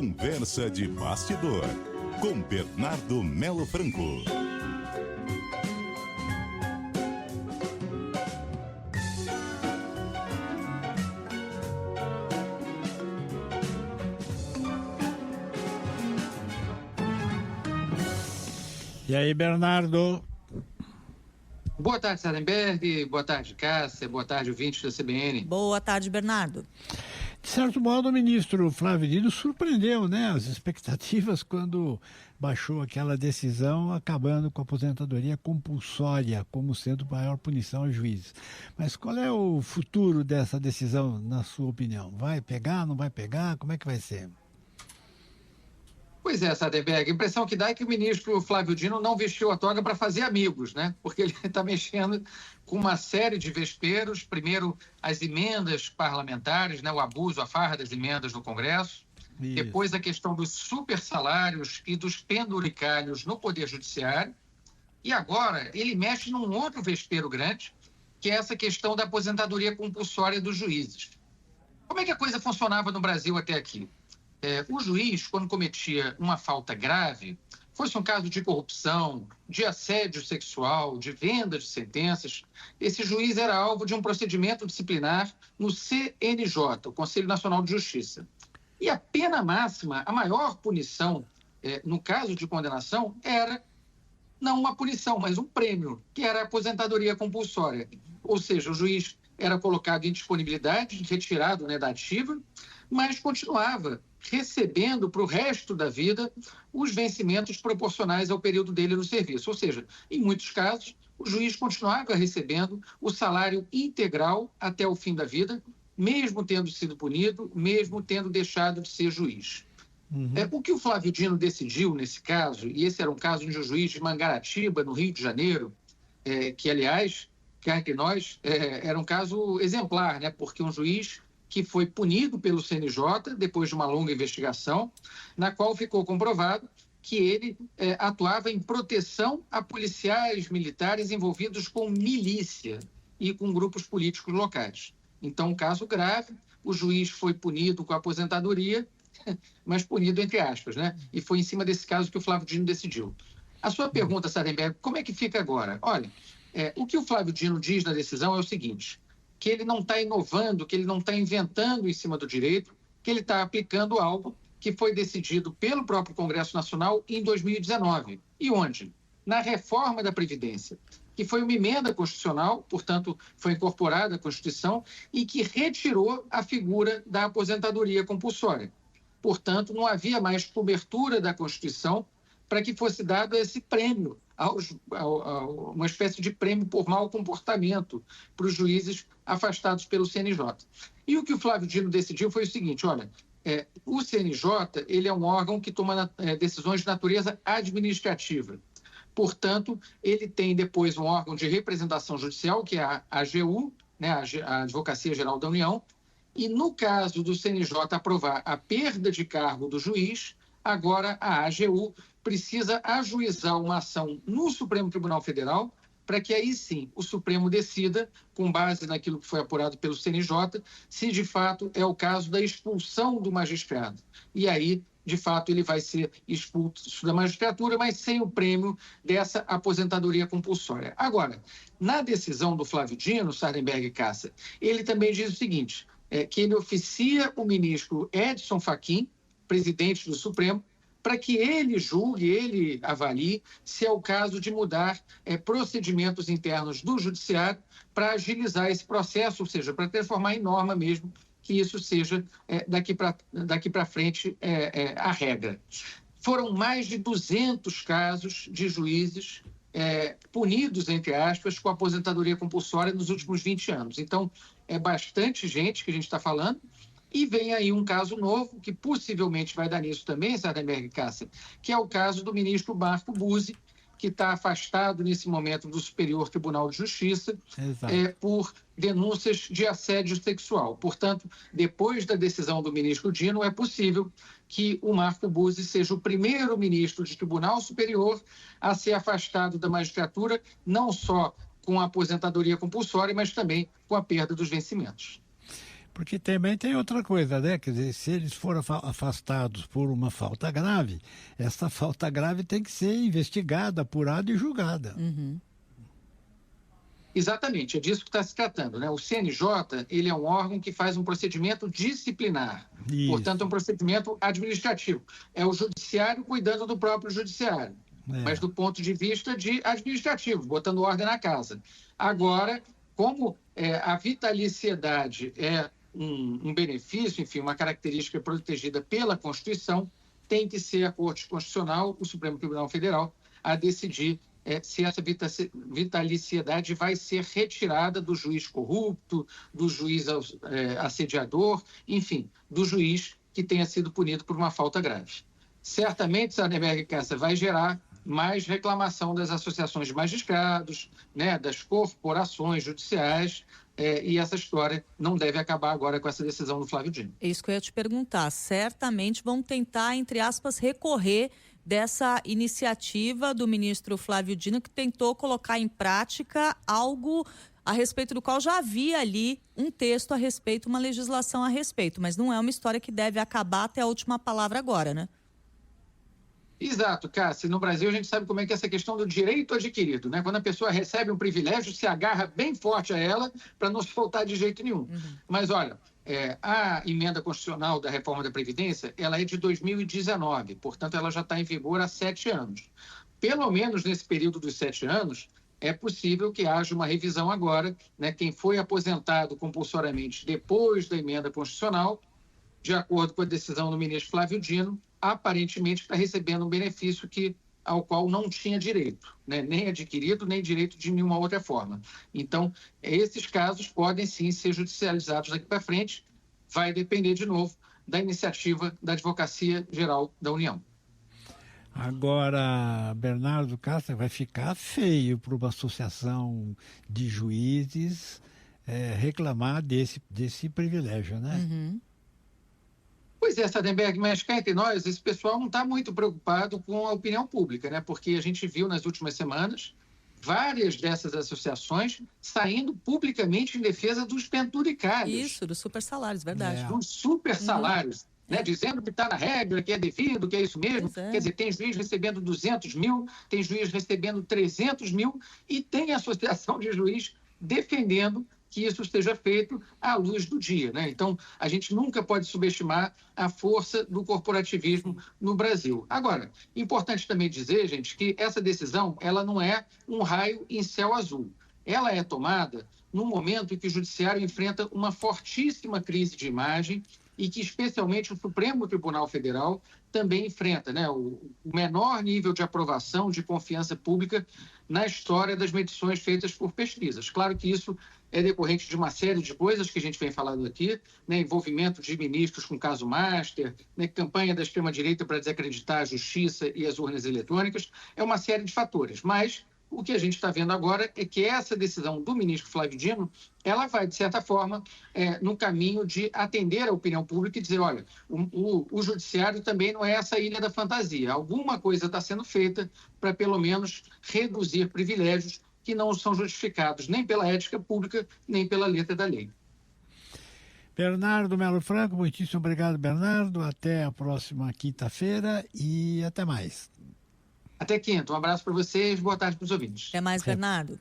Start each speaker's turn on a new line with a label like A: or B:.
A: Conversa de bastidor, com Bernardo Melo Franco.
B: E aí, Bernardo?
C: Boa tarde, Sarenberg. Boa tarde, Cássia. Boa tarde, ouvintes da CBN.
D: Boa tarde, Bernardo.
B: De certo modo, o ministro Flávio Dino surpreendeu, as expectativas quando baixou aquela decisão acabando com a aposentadoria compulsória como sendo maior punição aos juízes. Mas qual é o futuro dessa decisão, na sua opinião? Vai pegar, não vai pegar? Como é que vai ser?
C: Pois é, Sarenberg, a impressão que dá é que o ministro Flávio Dino não vestiu a toga para fazer amigos, Porque ele está mexendo com uma série de vesperos. Primeiro, as emendas parlamentares, o abuso, a farra das emendas no Congresso. Isso. Depois, a questão dos supersalários e dos penduricalhos no Poder Judiciário. E agora, ele mexe num outro vespeiro grande, que é essa questão da aposentadoria compulsória dos juízes. Como é que a coisa funcionava no Brasil até aqui? O juiz, quando cometia uma falta grave, fosse um caso de corrupção, de assédio sexual, de venda de sentenças, esse juiz era alvo de um procedimento disciplinar no CNJ, o Conselho Nacional de Justiça. E a pena máxima, a maior punição, no caso de condenação, era não uma punição, mas um prêmio, que era a aposentadoria compulsória. Ou seja, o juiz era colocado em disponibilidade, retirado da ativa, mas continuava recebendo para o resto da vida os vencimentos proporcionais ao período dele no serviço. Ou seja, em muitos casos, o juiz continuava recebendo o salário integral até o fim da vida, mesmo tendo sido punido, mesmo tendo deixado de ser juiz. O que o Flávio Dino decidiu nesse caso, e esse era um caso de um juiz de Mangaratiba, no Rio de Janeiro, que, aliás, cá entre nós, era um caso exemplar, porque um juiz que foi punido pelo CNJ depois de uma longa investigação, na qual ficou comprovado que ele atuava em proteção a policiais militares envolvidos com milícia e com grupos políticos locais. Então, um caso grave, o juiz foi punido com a aposentadoria, mas punido entre aspas, E foi em cima desse caso que o Flávio Dino decidiu. A sua pergunta, Sarenberg, como é que fica agora? Olha, o que o Flávio Dino diz na decisão é o seguinte: que ele não está inovando, que ele não está inventando em cima do direito, que ele está aplicando algo que foi decidido pelo próprio Congresso Nacional em 2019. E onde? Na reforma da Previdência, que foi uma emenda constitucional, portanto, foi incorporada à Constituição e que retirou a figura da aposentadoria compulsória. Portanto, não havia mais cobertura da Constituição para que fosse dado esse prêmio, uma espécie de prêmio por mau comportamento para os juízes afastados pelo CNJ. E o que o Flávio Dino decidiu foi o seguinte: olha, o CNJ ele é um órgão que toma decisões de natureza administrativa. Portanto, ele tem depois um órgão de representação judicial, que é a AGU, a Advocacia Geral da União, e no caso do CNJ aprovar a perda de cargo do juiz, agora a AGU precisa ajuizar uma ação no Supremo Tribunal Federal para que aí sim o Supremo decida, com base naquilo que foi apurado pelo CNJ, se de fato é o caso da expulsão do magistrado. E aí, de fato, ele vai ser expulso da magistratura, mas sem o prêmio dessa aposentadoria compulsória. Agora, na decisão do Flávio Dino, Sarenberg e Cássia, ele também diz o seguinte, que ele oficia o ministro Edson Fachin, presidente do Supremo, para que ele julgue, ele avalie se é o caso de mudar procedimentos internos do judiciário para agilizar esse processo, ou seja, para transformar em norma mesmo, que isso seja daqui para frente a regra. Foram mais de 200 casos de juízes punidos, entre aspas, com aposentadoria compulsória nos últimos 20 anos. Então, é bastante gente que a gente está falando. E vem aí um caso novo, que possivelmente vai dar nisso também, Sarenberg e Cássia, que é o caso do ministro Marco Buzzi, que está afastado nesse momento do Superior Tribunal de Justiça por denúncias de assédio sexual. Portanto, depois da decisão do ministro Dino, é possível que o Marco Buzzi seja o primeiro ministro de Tribunal Superior a ser afastado da magistratura, não só com a aposentadoria compulsória, mas também com a perda dos vencimentos.
B: Porque também tem outra coisa, né? Quer dizer, se eles foram afastados por uma falta grave, essa falta grave tem que ser investigada, apurada e julgada.
C: Exatamente, é disso que está se tratando, né? O CNJ, ele é um órgão que faz um procedimento disciplinar,
B: Isso.
C: portanto, é um procedimento administrativo. É o judiciário cuidando do próprio judiciário, mas do ponto de vista de administrativo, botando ordem na casa. Agora, como a vitaliciedade é um benefício, enfim, uma característica protegida pela Constituição, tem que ser a Corte Constitucional, o Supremo Tribunal Federal, a decidir se essa vitaliciedade vai ser retirada do juiz corrupto, do juiz assediador, enfim, do juiz que tenha sido punido por uma falta grave. Certamente, Sardenberg Cassa, vai gerar mais reclamação das associações de magistrados, né, das corporações judiciais, e essa história não deve acabar agora com essa decisão do Flávio Dino.
D: É isso que eu ia te perguntar. Certamente vão tentar, entre aspas, recorrer dessa iniciativa do ministro Flávio Dino, que tentou colocar em prática algo a respeito do qual já havia ali um texto a respeito, uma legislação a respeito, mas não é uma história que deve acabar até a última palavra agora, né?
C: Exato, Cássia. No Brasil, a gente sabe como é que é essa questão do direito adquirido, né? Quando a pessoa recebe um privilégio, se agarra bem forte a ela para não se faltar de jeito nenhum. Mas, olha, a emenda constitucional da reforma da Previdência, ela é de 2019, portanto, ela já está em vigor há 7 anos. Pelo menos nesse período dos 7 anos, é possível que haja uma revisão agora, né? Quem foi aposentado compulsoriamente depois da emenda constitucional, de acordo com a decisão do ministro Flávio Dino, aparentemente está recebendo um benefício ao qual não tinha direito, né? Nem adquirido, nem direito de nenhuma outra forma. Então, esses casos podem sim ser judicializados daqui para frente, vai depender, de novo, da iniciativa da Advocacia Geral da União.
B: Agora, Bernardo Castro, vai ficar feio para uma associação de juízes reclamar desse privilégio, né?
C: Pois é, Sardenberg, mas cá entre nós, esse pessoal não está muito preocupado com a opinião pública, né? Porque a gente viu nas últimas semanas várias dessas associações saindo publicamente em defesa dos penduricalhos.
D: Isso, dos super salários, verdade.
C: Dos super salários, né? Dizendo que está na regra, que é devido, que é isso mesmo. Quer dizer, tem juiz recebendo 200 mil, tem juiz recebendo 300 mil e tem associação de juiz defendendo que isso esteja feito à luz do dia, né? Então, a gente nunca pode subestimar a força do corporativismo no Brasil. Agora, importante também dizer, gente, que essa decisão, ela não é um raio em céu azul. Ela é tomada num momento em que o judiciário enfrenta uma fortíssima crise de imagem e que, especialmente, o Supremo Tribunal Federal também enfrenta, né, o menor nível de aprovação, de confiança pública na história das medições feitas por pesquisas. Claro que isso é decorrente de uma série de coisas que a gente vem falando aqui, né, envolvimento de ministros com caso Master, né, campanha da extrema-direita para desacreditar a justiça e as urnas eletrônicas, é uma série de fatores. Mas o que a gente está vendo agora é que essa decisão do ministro Flávio Dino, ela vai, de certa forma, no caminho de atender a opinião pública e dizer, olha, o judiciário também não é essa ilha da fantasia. Alguma coisa está sendo feita para, pelo menos, reduzir privilégios que não são justificados nem pela ética pública, nem pela letra da lei.
B: Bernardo Melo Franco, muitíssimo obrigado, Bernardo. Até a próxima quinta-feira e até mais.
C: Até quinta. Um abraço para vocês, boa tarde para os ouvintes.
D: Até mais, Bernardo.